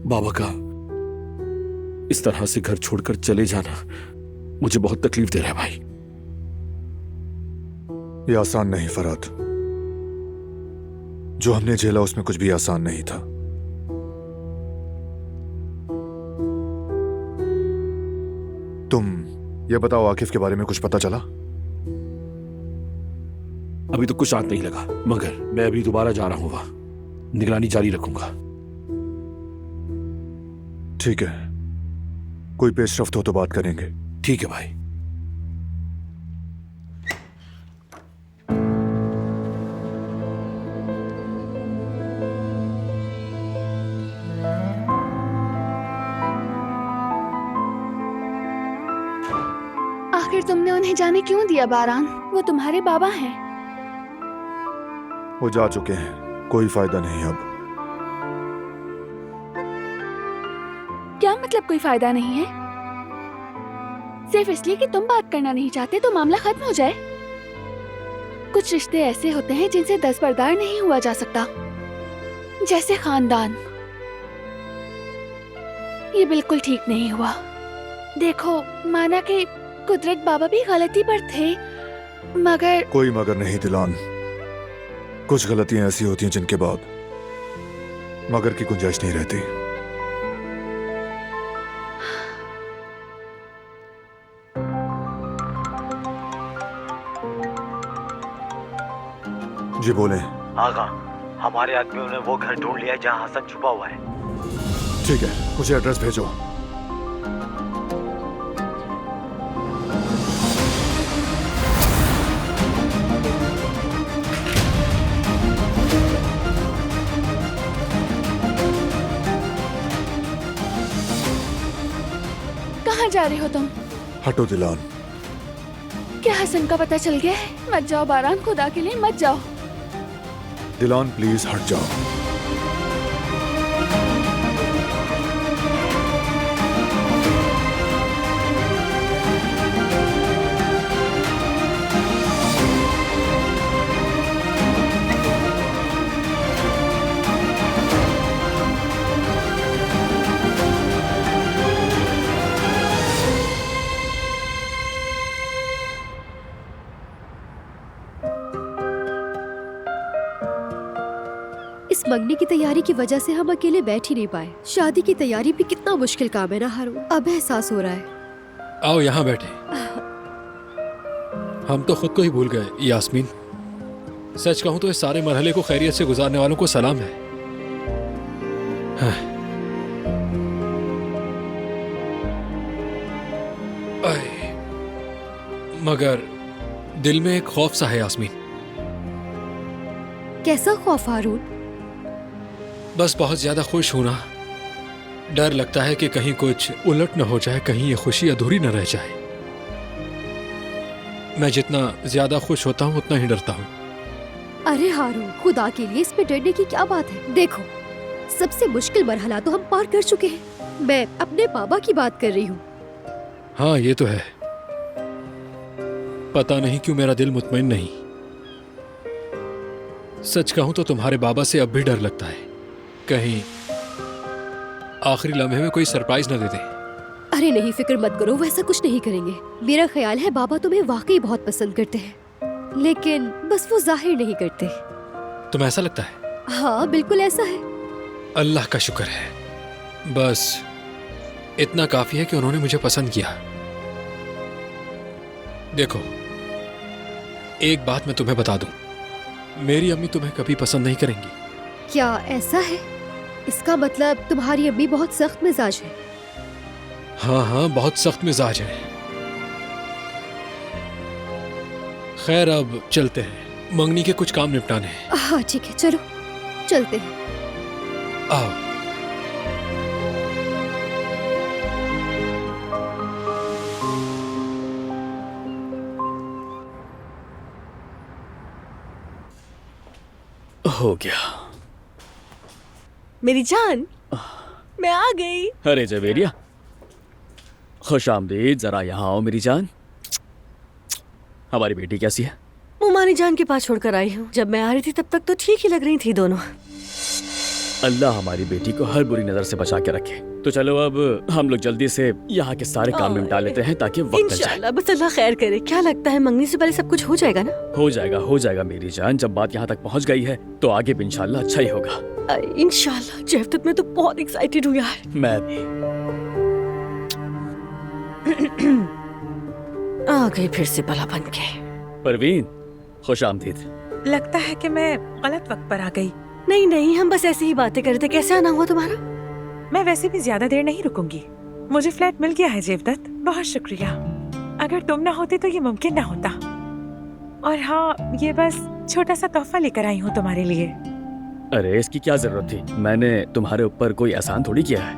बाबा का इस तरह से घर छोड़कर चले जाना मुझे बहुत तकलीफ दे रहा है भाई। ये आसान नहीं फराद। जो हमने झेला उसमें कुछ भी आसान नहीं था। तुम ये बताओ, आकिफ के बारे में कुछ पता चला? अभी तो कुछ हाथ नहीं लगा, मगर मैं अभी दोबारा जा रहा हूं वहां। निगरानी जारी रखूंगा। ठीक है, कोई पेशरफ्त हो तो बात करेंगे। ठीक है भाई। आखिर तुमने उन्हें जाने क्यों दिया बारान? वो तुम्हारे बाबा हैं। वो जा चुके हैं, कोई फायदा नहीं अब। क्या मतलब कोई फायदा नहीं है? सिर्फ इसलिए कि तुम बात करना नहीं चाहते तो मामला खत्म हो जाए? कुछ रिश्ते ऐसे होते हैं जिनसे दस्तबरदार नहीं हुआ जा सकता, जैसे खानदान। ये बिल्कुल ठीक नहीं हुआ। देखो, माना कि कुदरत बाबा भी गलती पर थे, मगर कोई मगर नहीं दिलान। कुछ गलतियां ऐसी होती हैं जिनके बाद मगर की गुंजाइश नहीं रहती। जी बोले। आगा, हमारे आदमियों ने वो घर ढूंढ लिया है जहाँ हसन छुपा हुआ है। ठीक है, मुझे एड्रेस भेजो। कहाँ जा रहे हो तुम? हटो दिलान। क्या हसन का पता चल गया है? मत जाओ बारान, खुदा के लिए मत जाओ। दिलान प्लीज हट जाओ। इस मंगनी की तैयारी की वजह से हम अकेले बैठ ही नहीं पाए। शादी की तैयारी भी कितना मुश्किल काम है ना हारून। अब एहसास हो रहा है। आओ यहाँ बैठे। हम तो खुद को ही भूल गए यास्मीन। सच कहूं तो इस सारे मरहले को खैरियत से गुजारने वालों को सलाम है। हाँ। मगर दिल में एक खौफ सा है यास्मीन। कैसा खौफ हारून? बस बहुत ज्यादा खुश हूं ना, डर लगता है कि कहीं कुछ उलट न हो जाए, कहीं ये खुशी अधूरी न रह जाए। मैं जितना ज्यादा खुश होता हूं उतना ही डरता हूं। अरे हारून, खुदा के लिए इसमें डरने की क्या बात है? देखो, सबसे मुश्किल मरहला तो हम पार कर चुके हैं। मैं अपने बाबा की बात कर रही हूँ। हाँ ये तो है। पता नहीं क्यों मेरा दिल मुतमईन नहीं। सच कहूं तो तुम्हारे बाबा से अब भी डर लगता है, कहीं आखिरी लम्हे में कोई सरप्राइज न दे दे। अरे नहीं, फिक्र मत करो, वैसा कुछ नहीं करेंगे। मेरा ख्याल है बाबा तुम्हें वाकई बहुत पसंद करते हैं, लेकिन बस वो जाहिर नहीं करते। तुम्हें ऐसा लगता है? हाँ बिल्कुल ऐसा है। अल्लाह का शुक्र है, बस इतना काफी है कि उन्होंने मुझे पसंद किया। देखो, एक बात मैं तुम्हें बता दूं, मेरी अम्मी तुम्हें कभी पसंद नहीं करेंगी। क्या ऐसा है? इसका मतलब तुम्हारी अम्मी बहुत सख्त मिजाज है। हाँ हाँ, बहुत सख्त मिजाज है। खैर अब चलते हैं, मंगनी के कुछ काम निपटाने हैं। हाँ ठीक है, चलो चलते हैं। आओ। हो गया। मेरी जान, मैं आ गई। अरे जवेरिया, खुश आमदीद। जरा यहाँ आओ मेरी जान। हमारी बेटी कैसी है? मुमानी जान के पास छोड़कर आई हूँ। जब मैं आ रही थी तब तक तो ठीक ही लग रही थी दोनों। अल्लाह हमारी बेटी को हर बुरी नजर से बचा के रखे। तो चलो अब हम लोग जल्दी से यहाँ के सारे काम निपटा लेते हैं ताकि वक्त बच जाए। इंशाल्लाह, बस अल्लाह खैर करे। क्या लगता है मंगनी से पहले सब कुछ हो जाएगा ना? हो जाएगा मेरी जान। जब बात यहाँ तक पहुँच गई है तो आगे भी इंशाल्लाह अच्छा ही होगा। इंशाल्लाह। जेवदत, मैं तो बहुत एक्साइटेड हूँ यार। मैं भी। आ गई फिर से बला बन के। परवीन, खुश आमदीद। लगता है कि मैं गलत वक्त पर आ गई। नहीं नहीं, हम बस ऐसी ही बातें कर रहे थे। कैसे आना हुआ तुम्हारा? मैं वैसे भी ज्यादा देर नहीं रुकूंगी। मुझे फ्लैट मिल गया है जेवदत, बहुत शुक्रिया। अगर तुम ना होते तो ये मुमकिन ना होता। और हाँ, ये बस छोटा सा तोहफा लेकर आई हूँ तुम्हारे लिए। अरे इसकी क्या जरूरत थी? मैंने तुम्हारे ऊपर कोई एहसान थोड़ी किया है।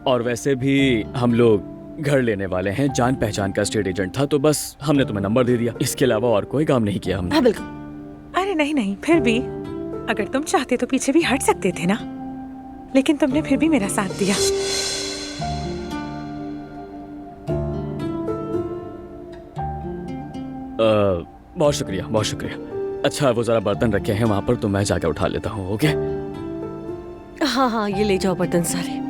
और वैसे भी हम लोग घर लेने वाले हैं। जान पहचान का स्टेट एजेंट था तो बस हमने तुम्हें नंबर दे दिया। इसके अलावा और कोई काम नहीं किया हमने। हाँ बिल्कुल। अरे नहीं नहीं, फिर भी अगर तुम चाहते तो पीछे भी हट सकते थे ना, लेकिन तुमने फिर भी मेरा साथ दिया। बहुत शुक्रिया, बहुत शुक्रिया। अच्छा, वो जरा बर्तन रखे हैं वहाँ पर, तो मैं जाकर उठा लेता हूँ। ओके? हाँ हाँ, ये ले जाओ बर्तन सारे।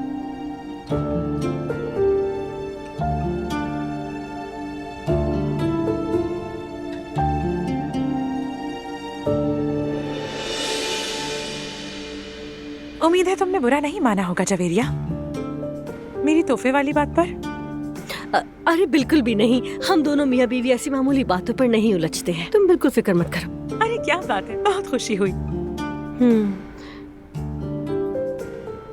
उम्मीद है तुमने बुरा नहीं माना होगा जवेरिया, मेरी तोहफे वाली बात पर। अरे बिल्कुल भी नहीं। हम दोनों मियाँ बीवी ऐसी मामूली बातों पर नहीं उलझते हैं। तुम बिल्कुल फिक्र मत करो। अरे क्या बात है, बहुत खुशी हुई।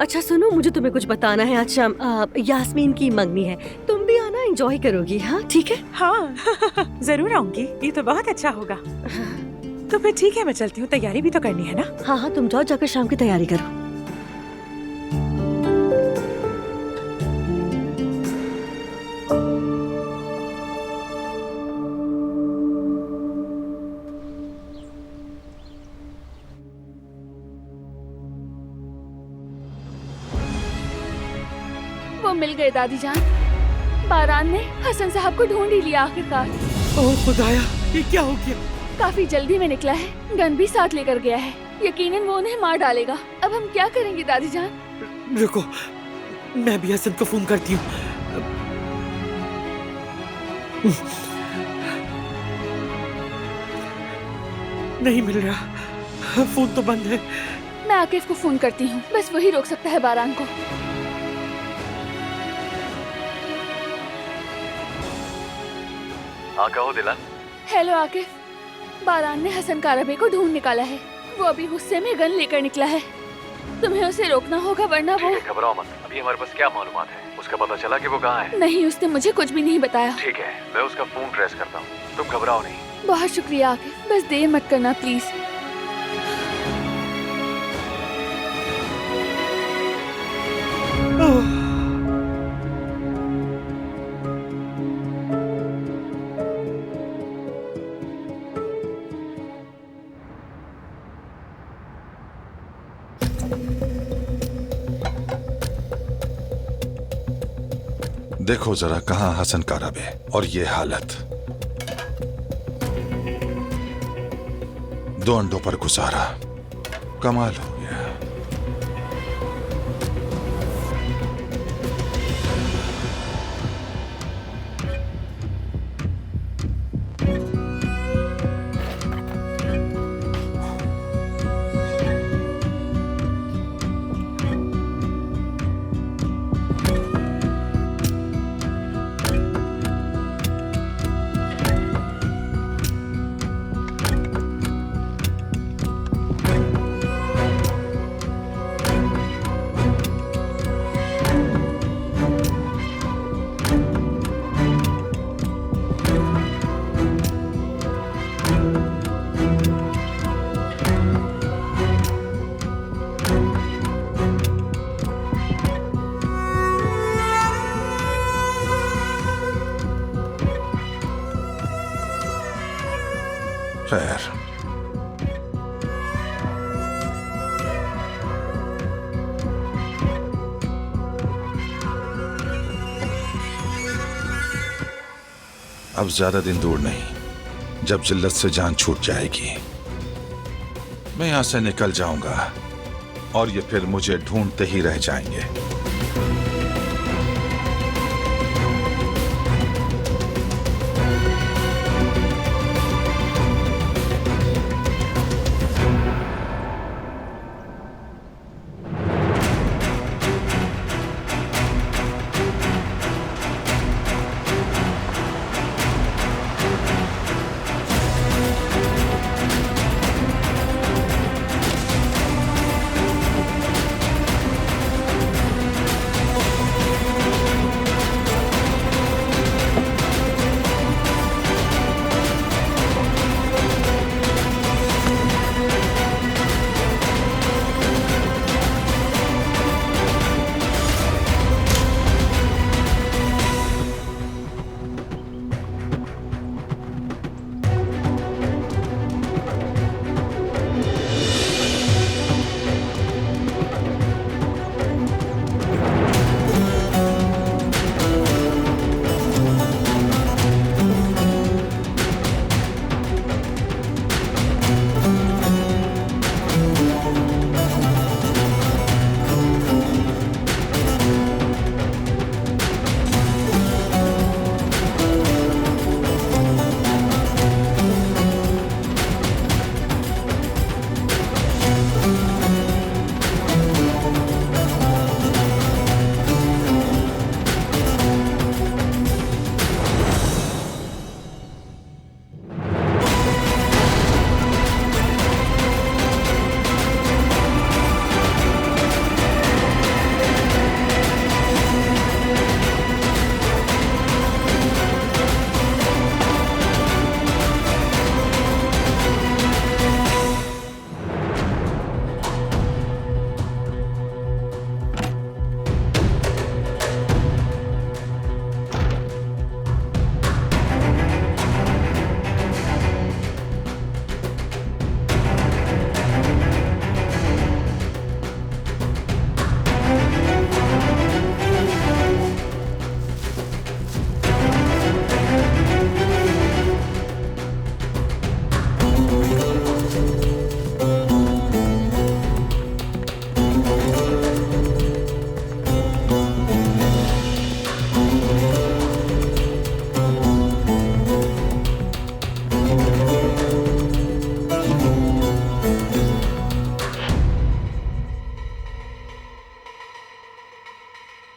अच्छा सुनो, मुझे तुम्हें कुछ बताना है। आज शाम यास्मीन की मंगनी है। तुम भी आना, एंजॉय करोगी। हाँ ठीक है? हाँ जरूर आऊंगी। ये तो बहुत अच्छा होगा। तो फिर ठीक है, मैं चलती हूँ। तैयारी भी तो करनी है ना। हाँ हाँ, तुम जाओ, जाकर शाम की तैयारी करो। वो मिल गए दादी जान। बारान ने हसन साहब को ढूंढ ही लिया आखिरकार। ओह खुदाया, ये क्या हो गया? काफी जल्दी में निकला है, गन भी साथ लेकर गया है। यकीनन वो उन्हें मार डालेगा। अब हम क्या करेंगे दादी जान? रुको, मैं भी हसन को फोन करती हूँ। नहीं मिल रहा, फोन तो बंद है। मैं आकिफ को फोन करती हूँ, बस वही रोक सकता है बारान को। हाँ कहो दिलन। हेलो आकिफ, बारान ने हसन कारबे को ढूंढ निकाला है। वो अभी गुस्से में गन लेकर निकला है। तुम्हें उसे रोकना होगा वरना वो। घबराओ मत, अभी हमारे पास क्या मालूमात है? उसका पता चला कि वो कहाँ है? नहीं, उसने मुझे कुछ भी नहीं बताया। ठीक है, मैं उसका फोन ट्रेस करता हूँ। तुम घबराओ नहीं। बहुत शुक्रिया आकिफ, बस देर मत करना प्लीज। देखो जरा कहाँ हसन कारबे, और ये हालत। 2 अंडों पर गुजारा, कमाल हो गया। खैर, अब ज्यादा दिन दूर नहीं, जब जिल्लत से जान छूट जाएगी मैं यहां से निकल जाऊंगा और ये फिर मुझे ढूंढते ही रह जाएंगे।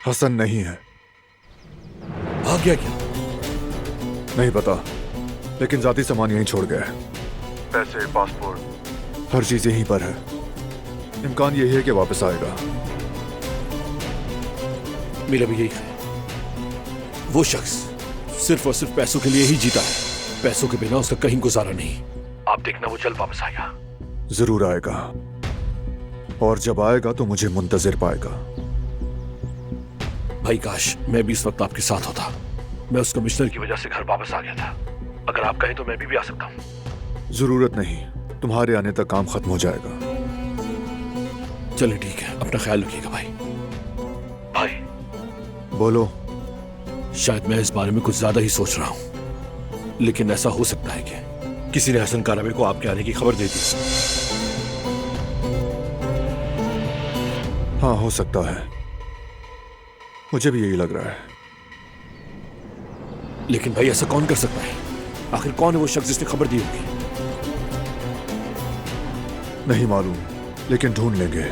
हसन नहीं है। आ गया क्या? नहीं पता, लेकिन जाती सामान यहीं छोड़ गया है। पैसे, पासपोर्ट, हर चीज यहीं पर है। इम्कान यही है कि वापस आएगा। मेरा भी यही है। वो शख्स सिर्फ और सिर्फ पैसों के लिए ही जीता है। पैसों के बिना उसका कहीं गुजारा नहीं। आप देखना वो जल्द वापस आएगा। जरूर आएगा, और जब आएगा तो मुझे मुंतजिर पाएगा। भाई काश मैं भी इस वक्त आपके साथ होता। मैं उस कमिश्नर की वजह से घर वापस आ गया था। अगर आप कहें तो मैं भी आ सकता हूँ। जरूरत नहीं, तुम्हारे आने तक काम खत्म हो जाएगा। चलिए ठीक है, अपना ख्याल रखिएगा भाई। भाई बोलो। शायद मैं इस बारे में कुछ ज्यादा ही सोच रहा हूँ, लेकिन ऐसा हो सकता है कि किसी ने हसन काराबे को आपके आने की खबर दे दी। हाँ, हो सकता है। मुझे भी यही लग रहा है। लेकिन भाई ऐसा कौन कर सकता है? आखिर कौन है वो शख्स जिसने खबर दी होगी? नहीं मालूम, लेकिन ढूंढ लेंगे।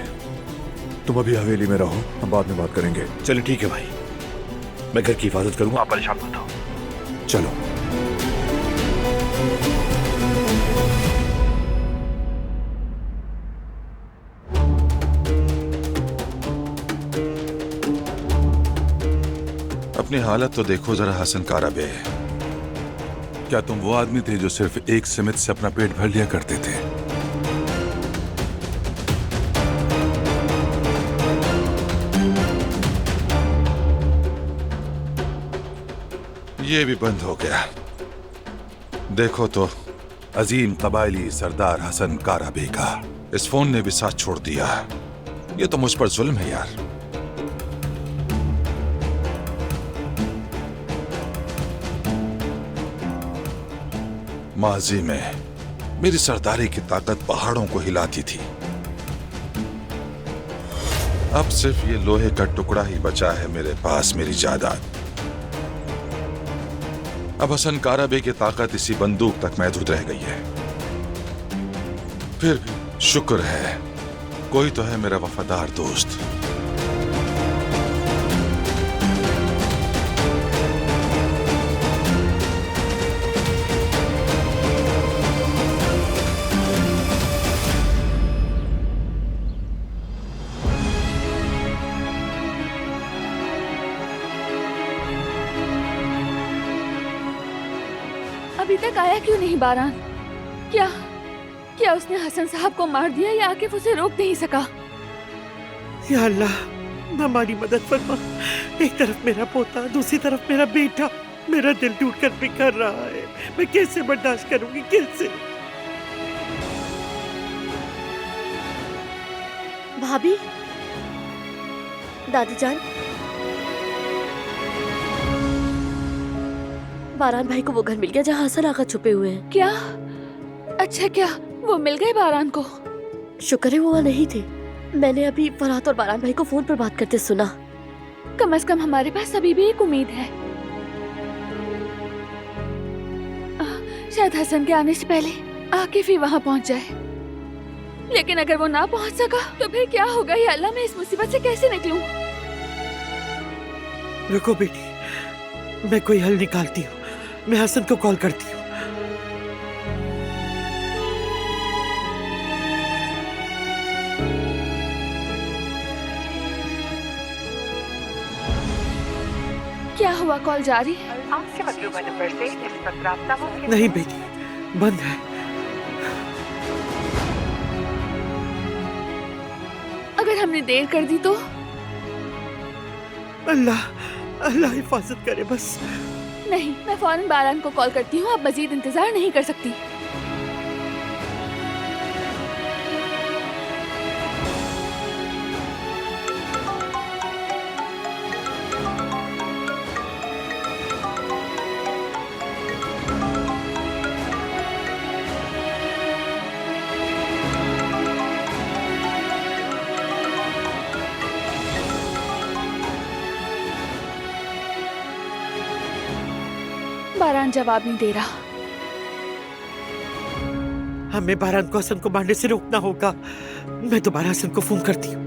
तुम अभी हवेली में रहो, हम बाद में बात करेंगे। चलिए ठीक है भाई, मैं घर की हिफाजत करूंगा, आप परेशान मत हो। चलो। अपनी हालत तो देखो जरा हसन काराबे। क्या तुम वो आदमी थे जो सिर्फ एक सिमट से अपना पेट भर लिया करते थे? ये भी बंद हो गया। देखो तो अजीम कबायली सरदार हसन काराबे का इस फोन ने भी साथ छोड़ दिया। ये तो मुझ पर जुल्म है यार। माजी में मेरी सरदारी की ताकत पहाड़ों को हिलाती थी, अब सिर्फ ये लोहे का टुकड़ा ही बचा है मेरे पास, मेरी जायदाद। अब हसन काराबे की ताकत इसी बंदूक तक महदूद रह गई है। फिर भी शुक्र है कोई तो है मेरा वफादार दोस्त। अभी तक आया क्यों नहीं बारान? क्या क्या उसने हसन साहब को मार दिया या आकिफ उसे रोक नहीं सका? या अल्लाह, हमारी मदद फरमा। एक तरफ मेरा पोता, दूसरी तरफ मेरा बेटा। मेरा दिल टूट कर बिखर रहा है। मैं कैसे बर्दाश्त करूंगी, कैसे? भाभी, दादी जान, बारान भाई को वो घर मिल गया जहाँ हसन आका छुपे हुए हैं। क्या? अच्छा, क्या वो मिल गए बारान को? शुक्र है वो वहाँ नहीं थे। मैंने अभी फरहात और बारान भाई को फोन पर बात करते सुना। कम से कम हमारे पास अभी भी एक उम्मीद है। शायद हसन के आने से पहले आकिफ ही वहाँ पहुँच जाए। लेकिन अगर वो ना पहुँच सका तो फिर क्या होगा? या अल्लाह, मैं इस मुसीबत से कैसे निकलूं? रुको बेटी, मैं कोई हल निकालती हूँ। मैं हसन को कॉल करती हूँ। क्या हुआ? कॉल जारी? आपके मतलूबा नंबर से इस वक्त राब्ता मुमकिन नहीं बेटी, बंद है। अगर हमने देर कर दी तो? अल्लाह अल्लाह हिफाजत करे बस। नहीं, मैं फौरन बारान को कॉल करती हूँ। अब मजीद इंतजार नहीं कर सकती। बारान जवाब नहीं दे रहा। हमें बारान को हसन को मारने से रोकना होगा। मैं दोबारा हसन को फोन करती हूँ।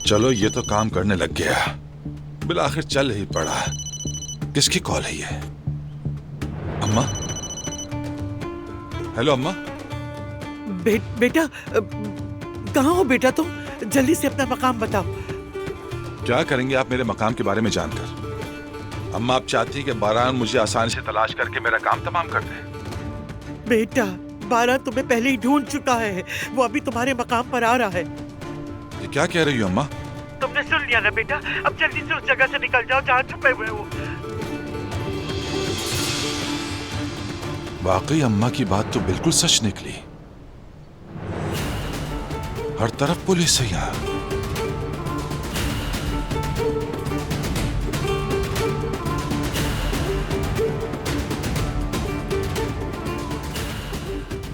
चलो, ये तो काम करने लग गया। बिल आखिर चल ही पड़ा। किसकी कॉल है ये? अम्मा? हेलो अम्मा? बेटा, कहाँ हो बेटा तुम? जल्दी से अपना मकाम बताओ। क्या करेंगे आप मेरे मकाम के बारे में जानकर? अम्मा, आप चाहती कि बारान मुझे आसानी से तलाश करके मेरा काम तमाम कर दे? बेटा, बारान तुम्हें पहले ही ढूंढ चुका है। वो अभी तुम्हारे मकाम पर आ रहा है। ये क्या कह रही हो अम्मा? तुमने सुन लिया ना बेटा? अब जल्दी से उस जगह से निकल जाओ जहाँ छुपे हुए हो। वाकई अम्मा की बात तो बिल्कुल सच निकली। हर तरफ पुलिस है यहाँ।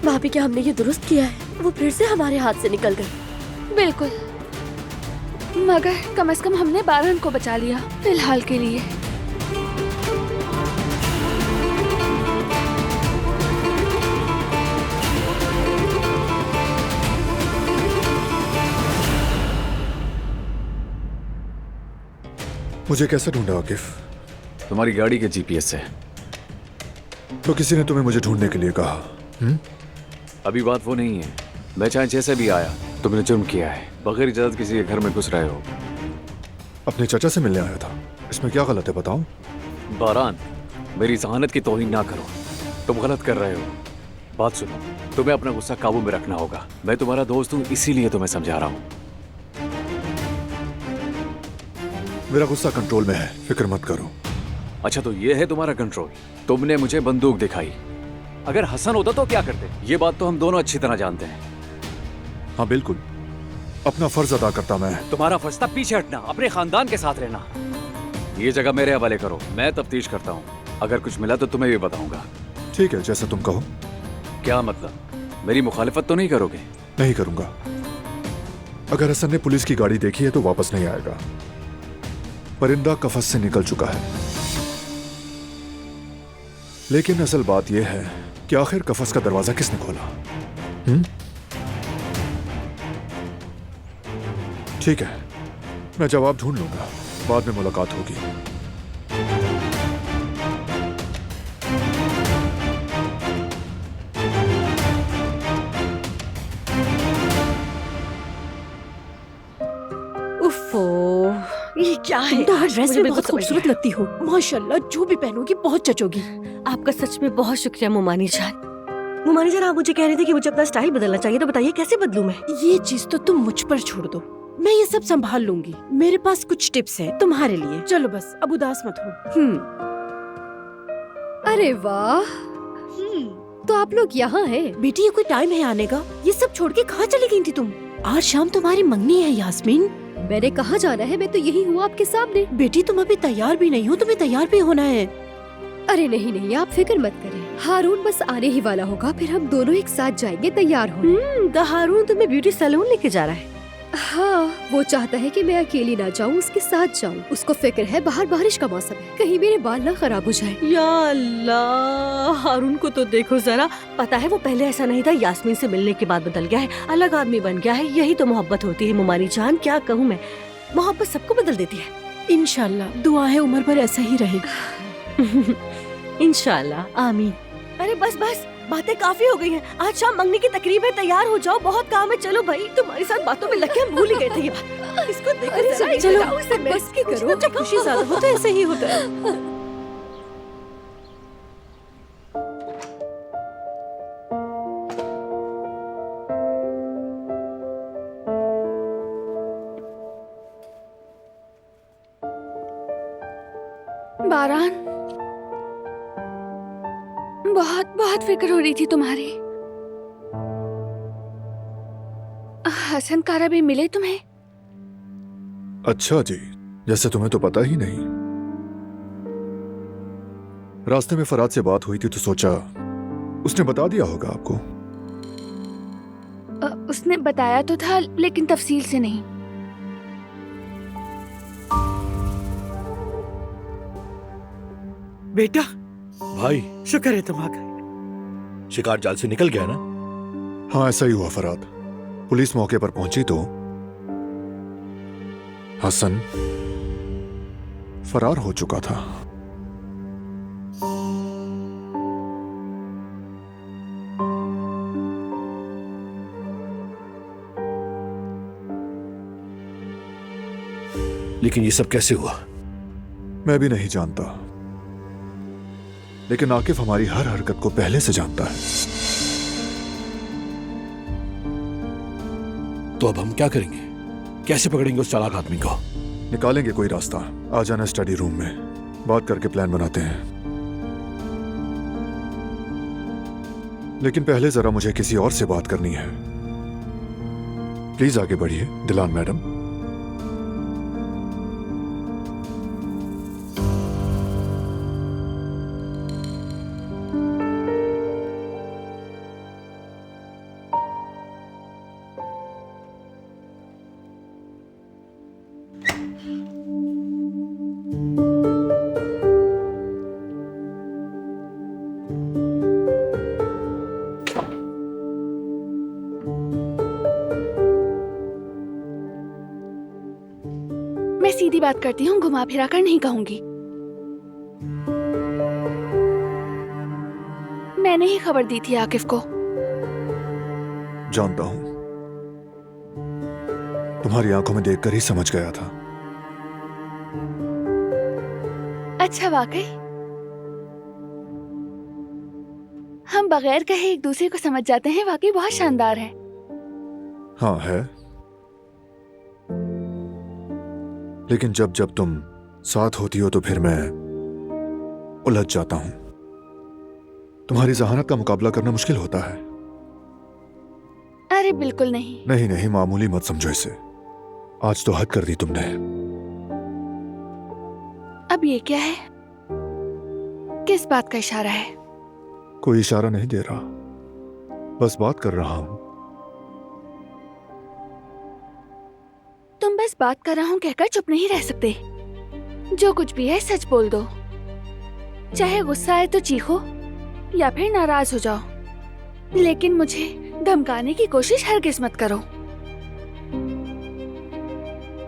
भाभी, क्या हमने ये दुरुस्त किया है? वो फिर से हमारे हाथ से निकल गए। बिल्कुल, मगर कम से कम हमने बारान को बचा लिया फिलहाल के लिए। मुझे कैसे ढूंढा आकिफ? तुम्हारी गाड़ी के जीपीएस से। तो किसी ने तुम्हें मुझे ढूंढने के लिए कहा? अभी बात वो नहीं है। मैं चाहे जैसे भी आया, तुमने जुर्म किया है। बगैर इजाजत किसी के घर में घुस रहे हो। अपने चाचा से मिलने आया था। इसमें क्या गलत है बताओ? बारान, मेरी जहानत की तौहीन ना करो। तुम गलत कर रहे हो। बात सुनो, तुम्हें अपना गुस्सा काबू में रखना होगा। मैं तुम्हारा दोस्त हूँ, इसीलिए तुम्हें समझा रहा हूँ। मेरा गुस्सा कंट्रोल में है, फिक्र मत करो। अच्छा, तो ये है तुम्हारा कंट्रोल। तुमने मुझे बंदूक दिखाई। अगर हसन होता तो क्या करते? ये बात तो हम दोनों अच्छी तरह जानते हैं। हाँ बिल्कुल, अपना फर्ज अदा करता मैं। तुम्हारा फर्ज था पीछे हटना, अपने खानदान के साथ रहना। ये जगह मेरे हवाले करो, मैं तफ्तीश करता हूँ। अगर कुछ मिला तो तुम्हें भी बताऊंगा। ठीक है, जैसा तुम कहो। क्या मतलब? मेरी मुखालिफत तो नहीं करोगे? नहीं करूंगा। अगर हसन ने पुलिस की गाड़ी देखी है तो वापस नहीं आएगा। परिंदा कफस से निकल चुका है। लेकिन असल बात यह है कि आखिर कफस का दरवाजा किसने खोला? ठीक है, मैं जवाब ढूंढ लूंगा, बाद में मुलाकात होगी। ये क्या है? तुम तो हर ड्रेस मुझे में बिल्कुल बहुत समझ नहीं खूबसूरत लगती हो। माशाल्लाह, जो भी पहनोगी बहुत जचोगी। आपका सच में बहुत शुक्रिया मुमानी जान। मुमानी जान, आप मुझे कह रही थी कि मुझे अपना स्टाइल बदलना चाहिए, तो बताइए कैसे बदलूं मैं? ये चीज तो तुम मुझ पर छोड़ दो, मैं ये सब संभाल लूंगी। मेरे पास कुछ टिप्स हैं तुम्हारे लिए। चलो बस, अब उदास मत हो। अरे वाह, तो आप लोग यहाँ हैं। बेटी, ये कोई टाइम है आने का? ये सब छोड़ के कहाँ चली गई थी तुम? आज शाम तुम्हारी मंगनी है यास्मीन। मैंने कहाँ जाना है, मैं तो यही हूँ आपके सामने। बेटी, तुम अभी तैयार भी नहीं हो, तुम्हें तैयार भी होना है। अरे नहीं नहीं, आप फिक्र मत करें, हारून बस आने ही वाला होगा, फिर हम दोनों एक साथ जाएंगे तैयार होने। तो हारून तुम्हें ब्यूटी सैलून लेके जा रहा है? हाँ, वो चाहता है कि मैं अकेली ना जाऊँ, उसके साथ जाऊँ। उसको फिक्र है बाहर बारिश का मौसम है, कहीं मेरे बाल ना खराब हो जाए। या अल्लाह, हारून को तो देखो जरा। पता है वो पहले ऐसा नहीं था, यास्मीन से मिलने के बाद बदल गया है, अलग आदमी बन गया है। यही तो मोहब्बत होती है मुमानी जान, क्या कहूँ मैं। मोहब्बत सबको बदल देती है। इंशाल्लाह, दुआ है उम्र भर ऐसा ही रहे। इंशाल्लाह, आमीन। अरे बस बस, बातें काफी हो गई हैं। आज शाम मंगनी की तकरीब है, तैयार हो जाओ, बहुत काम है। चलो भाई, तुम्हारी साथ बातों में लग के हम भूल ही गए थे ये बात। इसको देखो जरा, चलो उसे बस की करो, जब खुशी ज्यादा हो तो ऐसे ही होता है। बारान, बहुत बहुत फिक्र हो रही थी तुम्हारी। हसन कारा भी मिले तुम्हें? अच्छा जी, जैसे तुम्हें तो पता ही नहीं। रास्ते में फराद से बात हुई थी तो सोचा उसने बता दिया होगा आपको। उसने बताया तो था, लेकिन तफसील से नहीं। बेटा, भाई शुक्र है तुम आ गए। शिकार जाल से निकल गया ना? हाँ, ऐसा ही हुआ फराद। पुलिस मौके पर पहुंची तो हसन फरार हो चुका था। लेकिन ये सब कैसे हुआ? मैं भी नहीं जानता, लेकिन आकिफ हमारी हर हरकत को पहले से जानता है। तो अब हम क्या करेंगे? कैसे पकड़ेंगे उस चालाक आदमी को? निकालेंगे कोई रास्ता। आ जाना स्टडी रूम में, बात करके प्लान बनाते हैं। लेकिन पहले जरा मुझे किसी और से बात करनी है। प्लीज आगे बढ़िए दिलान मैडम। मैं सीधी बात करती हूँ, घुमा फिरा कर नहीं कहूंगी। मैंने ही खबर दी थी आकिफ को। जानता हूं, तुम्हारी आंखों में देखकर ही समझ गया था। अच्छा, वाकई? हम बगैर कहे एक दूसरे को समझ जाते हैं, वाकई बहुत शानदार है। हाँ है, लेकिन जब जब तुम साथ होती हो तो फिर मैं उलझ जाता हूं। तुम्हारी जहानत का मुकाबला करना मुश्किल होता है। अरे बिल्कुल नहीं। नहीं नहीं, मामूली मत समझो इसे। आज तो हद कर दी तुमने। अब ये क्या है? किस बात का इशारा है? कोई इशारा नहीं दे रहा, बस बात कर रहा हूं। तुम बस बात कर रहा हूं कहकर चुप नहीं रह सकते। जो कुछ भी है सच बोल दो। चाहे गुस्सा आए तो चीखो या फिर नाराज हो जाओ, लेकिन मुझे धमकाने की कोशिश हरगिज़ मत करो।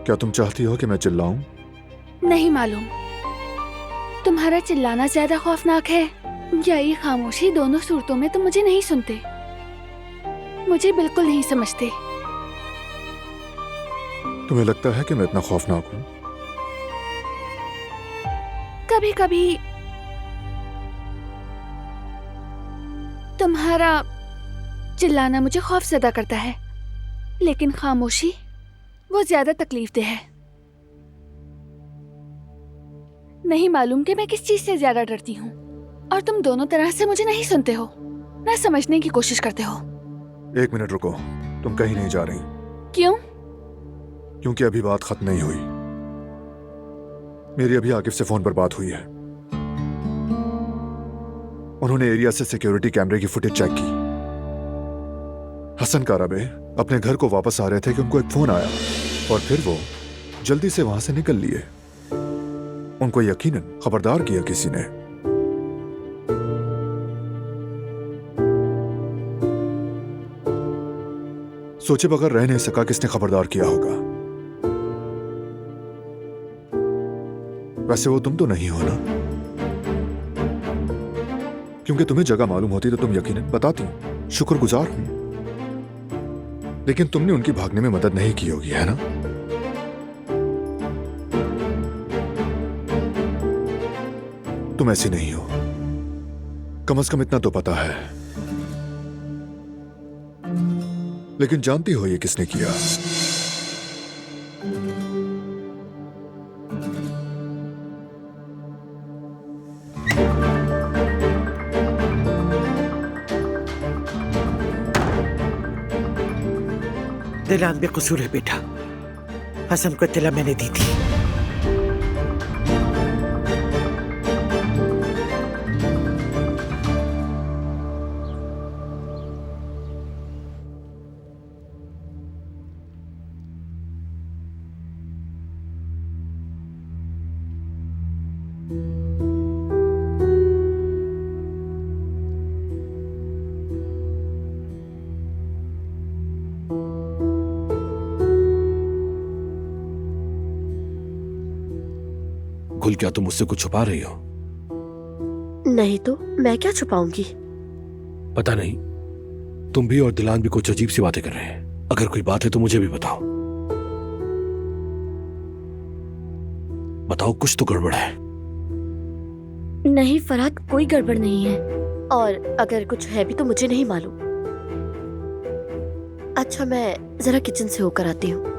क्या तुम चाहती हो कि मैं चिल्लाऊं? नहीं मालूम। तुम्हारा चिल्लाना ज्यादा खौफनाक है या ये खामोशी? दोनों सूरतों में तुम मुझे नहीं सुनते, मुझे बिल्कुल नहीं समझते। तुम्हें लगता है कि मैं इतना खौफनाक हूं? कभी कभी तुम्हारा चिल्लाना मुझे खौफजदा करता है, लेकिन खामोशी वो ज्यादा तकलीफदेह है। नहीं मालूम कि मैं किस चीज से ज्यादा डरती हूँ, और तुम दोनों तरह से मुझे नहीं सुनते हो, ना समझने की कोशिश करते हो। 1 मिनट रुको, तुम कहीं नहीं जा रही। क्यों? क्योंकि अभी बात खत्म नहीं हुई। मेरी अभी आकिफ से फोन पर बात हुई है। उन्होंने एरिया से सिक्योरिटी कैमरे की फुटेज चेक की। हसन काराबे अपने घर को वापस आ रहे थे कि उनको एक फोन आया, और फिर वो जल्दी से वहां से निकल लिए। उनको यकीनन खबरदार किया किसी ने। सोचे बगैर रह नहीं सका किसने खबरदार किया होगा। वैसे वो तुम तो नहीं हो ना, क्योंकि तुम्हें जगह मालूम होती तो तुम यकीनन बताती। शुक्रगुजार हूं, लेकिन तुमने उनकी भागने में मदद नहीं की होगी, है ना? तुम ऐसी नहीं हो, कम से कम इतना तो पता है। लेकिन जानती हो ये किसने किया? दिलान बेकसूर है बेटा। हसन को इत्तला मैंने दी थी। गुल, क्या तुम मुझसे कुछ छुपा रही हो? नहीं तो मैं क्या छुपाऊंगी? पता नहीं, तुम भी और दिलान भी कुछ अजीब सी बातें कर रहे हैं। अगर कोई बात है तो मुझे भी बताओ। बताओ, कुछ तो गड़बड़ है। नहीं फरहत, कोई गड़बड़ नहीं है, और अगर कुछ है भी तो मुझे नहीं मालूम। अच्छा, मैं जरा किचन से होकर आती हूँ।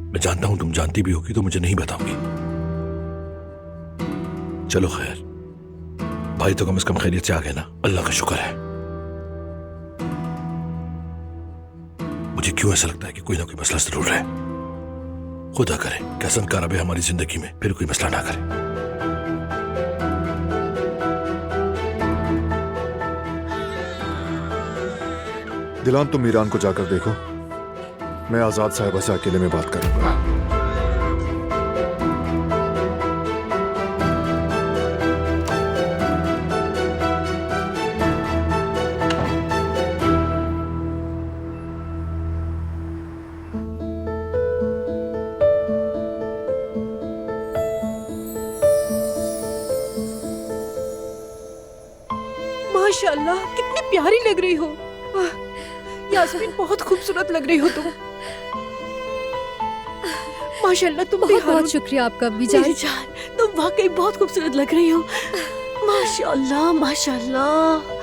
मैं जानता हूं तुम जानती भी होगी तो मुझे नहीं बताओगी। चलो खैर, भाई तो कम से कम खैरियत से आ गए ना, अल्लाह का शुक्र है। मुझे क्यों ऐसा लगता है कि कोई ना कोई मसला जरूर है। खुदा करे कि हसन काराबे हमारी जिंदगी में फिर कोई मसला ना करे। दिलान, तुम ईरान को जाकर देखो, मैं आजाद साहिबा से अकेले में बात करूंगा। माशाल्लाह, कितनी प्यारी लग रही हो। यास्मीन, बहुत खूबसूरत लग रही हो तुम। माशाल्लाह तुम बहुत बहुत शुक्रिया आपका अम्मी जान। मेरी जान, तुम वाकई बहुत खूबसूरत लग रही हो। माशाल्लाह माशाल्लाह।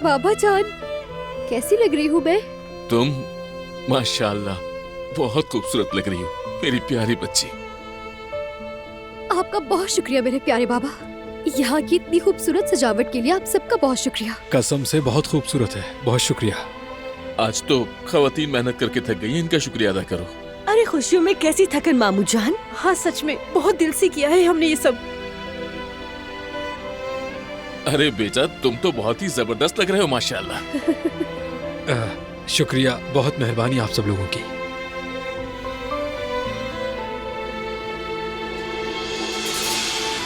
बाबा जान, कैसी लग रही हूँ मैं? तुम माशाल्लाह बहुत खूबसूरत लग रही हो मेरी प्यारी बच्ची। आपका बहुत शुक्रिया मेरे प्यारे बाबा। यहाँ की इतनी खूबसूरत सजावट के लिए आप सबका बहुत शुक्रिया। कसम से बहुत खूबसूरत है, बहुत शुक्रिया। आज तो खवातीन मेहनत करके थक गई हैं, इनका शुक्रिया अदा करो। अरे खुशियों में कैसी थकन मामू जान। हाँ सच में बहुत दिल से किया है हमने ये सब। अरे बेटा तुम तो बहुत ही जबरदस्त लग रहे हो माशाल्लाह। शुक्रिया, बहुत मेहरबानी आप सब लोगों की।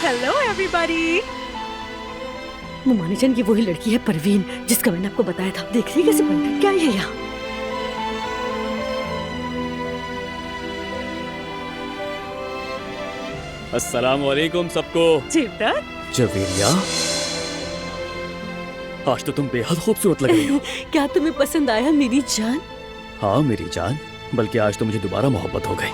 Hello everybody. मुमानी जान, ये वही लड़की है परवीन जिसका मैंने आपको बताया था। देख रही कैसे बनकर क्या है यहाँ। अस्सलाम वालेकुम सबको। जीवदत्त। जवेरिया, आज तो तुम बेहद खूबसूरत लग रही हो। क्या तुम्हें पसंद आया मेरी जान? हाँ मेरी जान, बल्कि आज तो मुझे दोबारा मोहब्बत हो गई।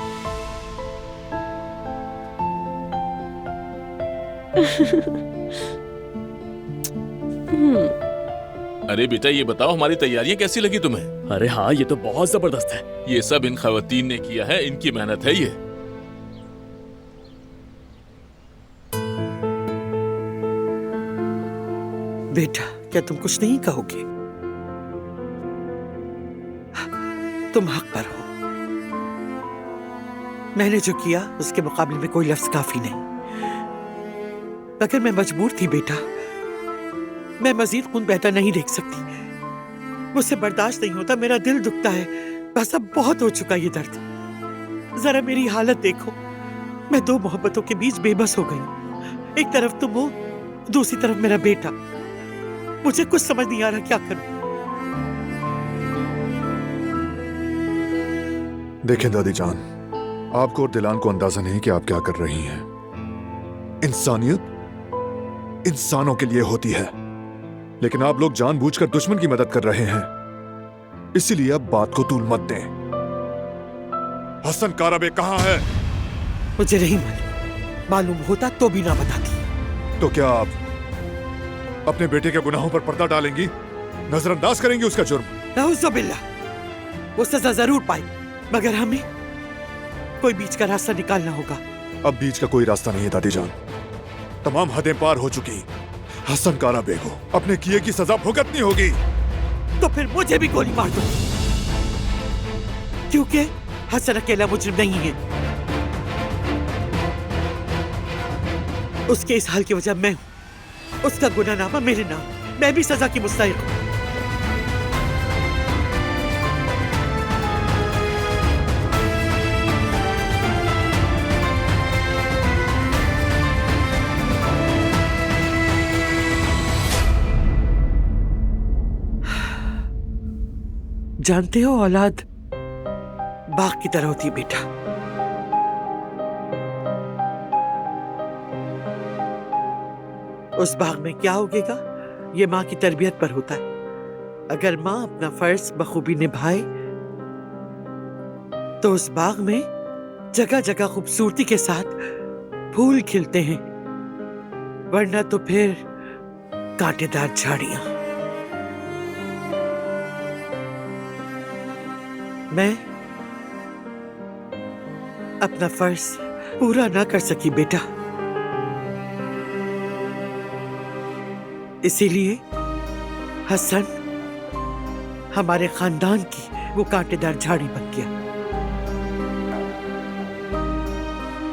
अरे बेटा ये बताओ हमारी तैयारियां कैसी लगी तुम्हें? अरे हाँ ये तो बहुत जबरदस्त है। ये सब इन खवातीन ने किया है, इनकी मेहनत है ये। बेटा क्या तुम कुछ नहीं कहोगे? तुम हक पर हो। मैंने जो किया उसके मुकाबले में कोई लफ्ज काफी नहीं। अगर मैं मजबूर थी बेटा, मैं मजीद खून बहता नहीं देख सकती। मुझसे बर्दाश्त नहीं होता, मेरा दिल दुखता है। बस अब बहुत हो चुका ये दर्द। जरा मेरी हालत देखो, मैं दो मोहब्बतों के बीच बेबस हो गई। एक तरफ तुम हो, दूसरी तरफ मेरा बेटा। मुझे कुछ समझ नहीं आ रहा क्या करूं। देखें दादी जान, आपको और दिलान को अंदाजा नहीं कि आप क्या कर रही हैं। इंसानियत इंसानों के लिए होती है, लेकिन आप लोग जानबूझकर दुश्मन की मदद कर रहे हैं। इसीलिए अब बात को तूल मत दें। हसन काराबे कहाँ है? मुझे नहीं मालूम होता तो भी ना बताती। तो क्या आप अपने बेटे के गुनाहों पर पर्दा डालेंगी, नजरअंदाज करेंगी उसका जुर्म? नाउज़ुबिल्लाह, वो सजा जरूर पाई, मगर हमें कोई बीच का रास्ता निकालना होगा। अब बीच का कोई रास्ता नहीं है दादी जान, तमाम हदें पार हो चुकी। हसन काराबे को अपने किए की सजा भुगतनी होगी। तो फिर मुझे भी गोली मार दो, क्योंकि हसन अकेला मुजरिम नहीं है। उसके इस हाल की वजह मैं हूं, उसका गुनाहनामा मेरे नाम, मैं भी सजा की मुस्तहिक हूं। जानते हो औलाद बाग की तरह होती है बेटा। उस बाग में क्या उगेगा ये माँ की तरबियत पर होता है। अगर माँ अपना फर्ज बखूबी निभाए तो उस बाग में जगह जगह खूबसूरती के साथ फूल खिलते हैं, वरना तो फिर कांटेदार झाड़ियां। मैं अपना फर्ज पूरा ना कर सकी बेटा, इसीलिए हसन हमारे खानदान की वो कांटेदार झाड़ी बन गया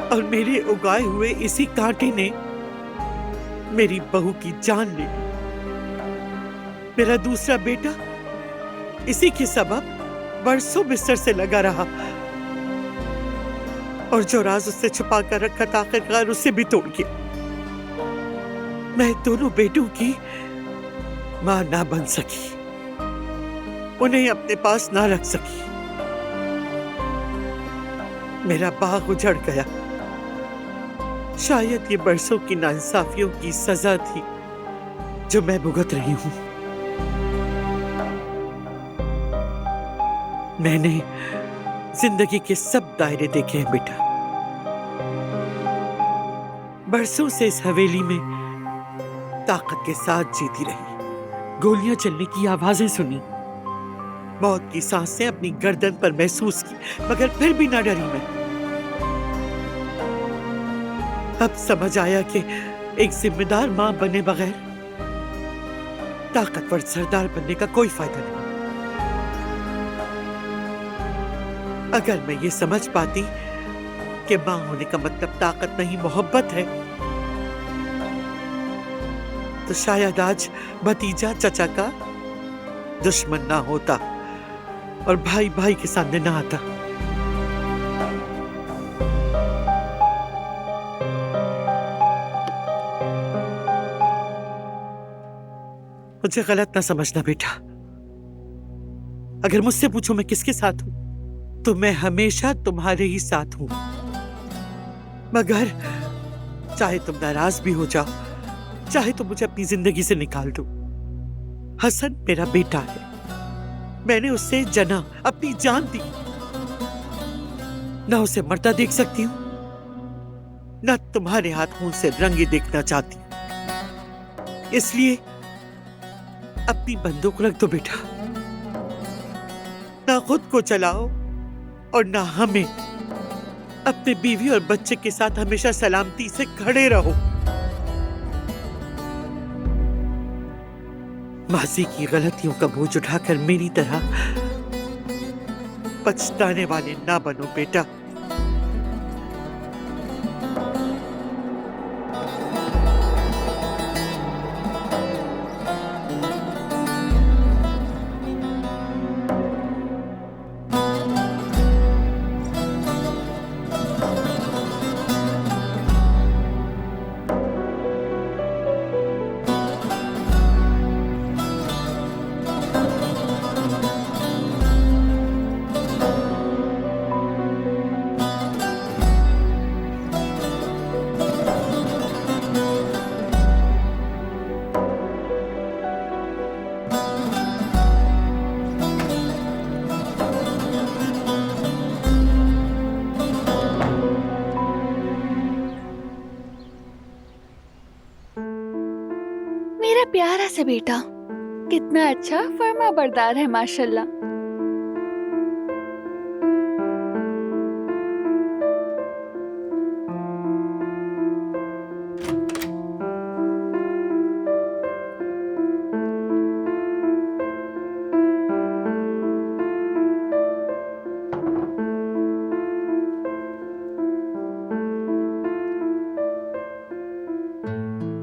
और मेरे उगाए हुए इसी कांटे ने मेरी बहू की जान ली। मेरा दूसरा बेटा इसी के सबब बरसों बिस्तर से लगा रहा और जो राज उससे छुपा कर रखा था आखिरकार उससे भी तोड़ गया। मैं दोनों बेटों की मां ना बन सकी, उन्हें अपने पास ना रख सकी। मेरा बाग उजड़ गया। शायद ये बरसों की नाइंसाफियों की सजा थी जो मैं भुगत रही हूं। मैंने जिंदगी के सब दायरे देखे हैं बेटा। बरसों से इस हवेली में ताकत के साथ जीती रही, गोलियां चलने की आवाजें सुनी, मौत की सांसें अपनी गर्दन पर महसूस की, मगर फिर भी ना डरी मैं। अब समझ आया कि एक जिम्मेदार मां बने बगैर ताकतवर सरदार बनने का कोई फायदा नहीं। अगर मैं ये समझ पाती कि मां होने का मतलब ताकत नहीं मोहब्बत है, तो शायद आज भतीजा चचा का दुश्मन ना होता और भाई भाई के सामने ना आता। मुझे गलत ना समझना बेटा। अगर मुझसे पूछो मैं किसके साथ हूं, तो मैं हमेशा तुम्हारे ही साथ हूं। मगर चाहे तुम नाराज भी हो जाओ, चाहे तुम मुझे अपनी जिंदगी से निकाल दो, हसन मेरा बेटा है। मैंने उससे जना, अपनी जान दी। ना उसे मरता देख सकती हूं, ना तुम्हारे हाथों से रंगे देखना चाहती हूं। इसलिए अपनी बंदूक रख दो बेटा। ना खुद को चलाओ और ना हमें। अपने बीवी और बच्चे के साथ हमेशा सलामती से खड़े रहो। माजी की गलतियों का बोझ उठाकर मेरी तरह पछताने वाले ना बनो बेटा। प्यारा सा बेटा, कितना अच्छा फर्मा बरदार है माशाल्लाह।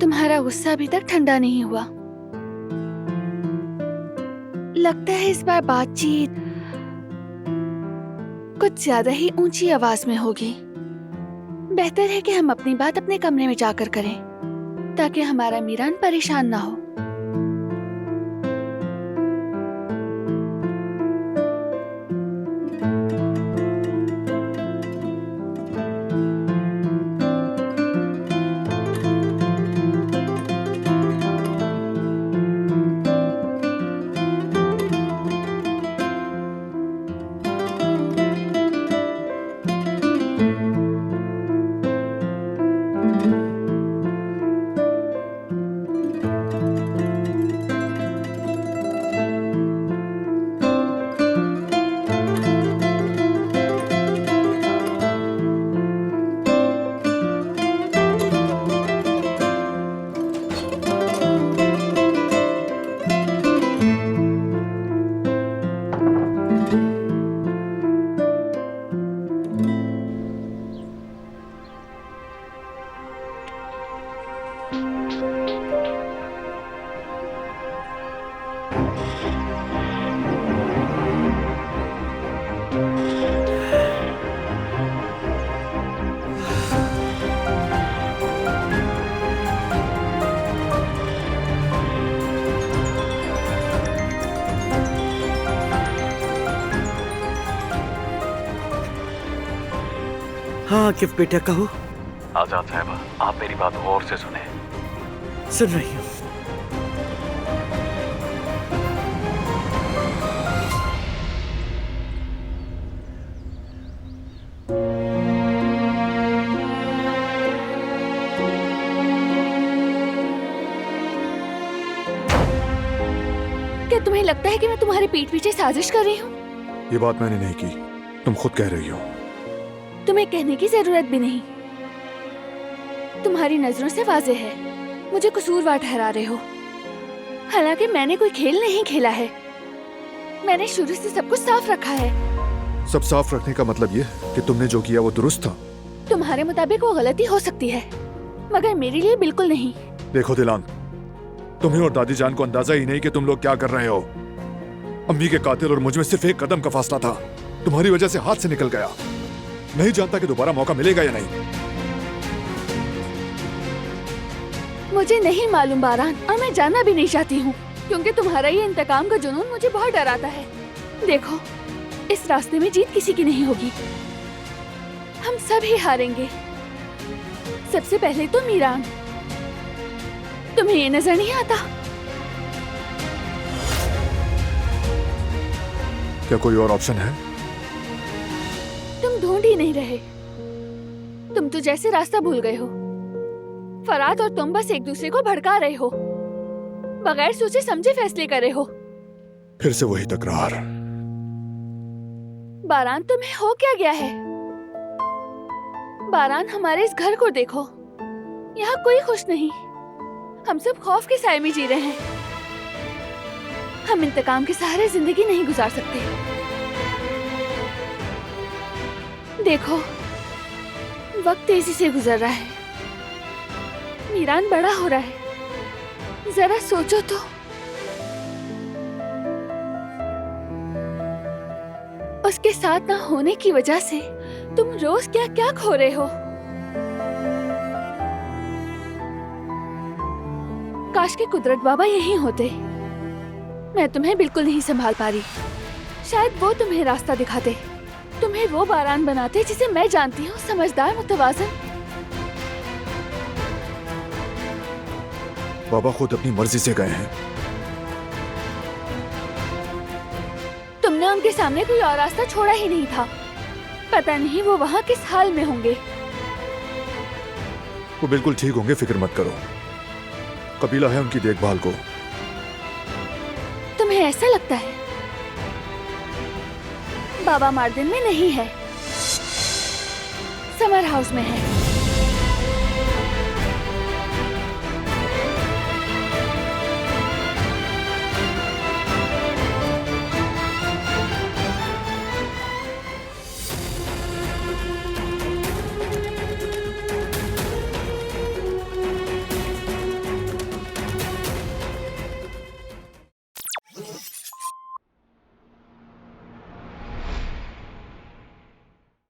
तुम्हारा गुस्सा अभी तक ठंडा नहीं हुआ। लगता है इस बार बातचीत कुछ ज्यादा ही ऊंची आवाज में होगी। बेहतर है कि हम अपनी बात अपने कमरे में जाकर करें, ताकि हमारा मीरान परेशान ना हो। हाँ आकिफ बेटा कहो। आजाद साहबा, आप मेरी बात गौर से सुने। सुन रही हूँ। क्या तुम्हें लगता है कि मैं तुम्हारे पीठ पीछे साजिश कर रही हूँ? ये बात मैंने नहीं की, तुम खुद कह रही हो। तुम्हें कहने की जरूरत भी नहीं। तुम्हारी नजरों से वाज़ेह है, मुझे कसूरवार ठहरा रहे हो। हालांकि मैंने कोई खेल नहीं खेला है, मैंने शुरू से सब कुछ साफ रखा है। सब साफ रखने का मतलब ये कि तुमने जो किया वो दुरुस्त था। तुम्हारे मुताबिक वो गलती हो सकती है, मगर मेरे लिए बिल्कुल नहीं। देखो दिलान, तुम्हें और दादी जान को अंदाजा ही नहीं कि तुम लोग क्या कर रहे हो। अम्मी के कातिल और मुझ में सिर्फ एक कदम का फासला था, तुम्हारी वजह से हाथ से निकल गया। नहीं जानता कि दोबारा मौका मिलेगा या नहीं। मुझे नहीं मालूम बारान, और मैं जानना भी नहीं चाहती हूँ, क्योंकि तुम्हारा ये इंतकाम का जुनून मुझे बहुत डराता है। देखो, इस रास्ते में जीत किसी की नहीं होगी, हम सब ही हारेंगे। सबसे पहले तो मीरान। तुम्हें ये नजर नहीं आता? क्या कोई और ऑप्शन है? तुम ढूंढ ही नहीं रहे। तुम तो जैसे रास्ता भूल गए हो। फरात और तुम बस एक दूसरे को भड़का रहे हो, बगैर सोचे समझे फैसले कर रहे हो। फिर से वही तकरार। बारान, तुम्हें हो क्या गया है? बारान, हमारे इस घर को देखो, यहाँ कोई खुश नहीं। हम सब खौफ के साए में जी रहे हैं। हम इंतकाम के सहारे जिंदगी नहीं गुजार सकते। देखो, वक्त तेजी से गुजर रहा है। मीरान बड़ा हो रहा है, जरा सोचो तो। उसके साथ ना होने की वजह से तुम रोज क्या क्या खो रहे हो। काश के कुदरत बाबा यहीं होते। मैं तुम्हें बिल्कुल नहीं संभाल पा रही। शायद वो तुम्हें रास्ता दिखाते, तुम्हें वो बारान बनाते जिसे मैं जानती हूँ, समझदार, मुतवाज़िन। बाबा खुद अपनी मर्जी से गए हैं। तुमने उनके सामने कोई और रास्ता छोड़ा ही नहीं था। पता नहीं वो वहाँ किस हाल में होंगे। वो बिल्कुल ठीक होंगे, फिक्र मत करो। कबीला है उनकी देखभाल को। तुम्हें ऐसा लगता है? बाबा मार्दिन में नहीं है, समर हाउस में है।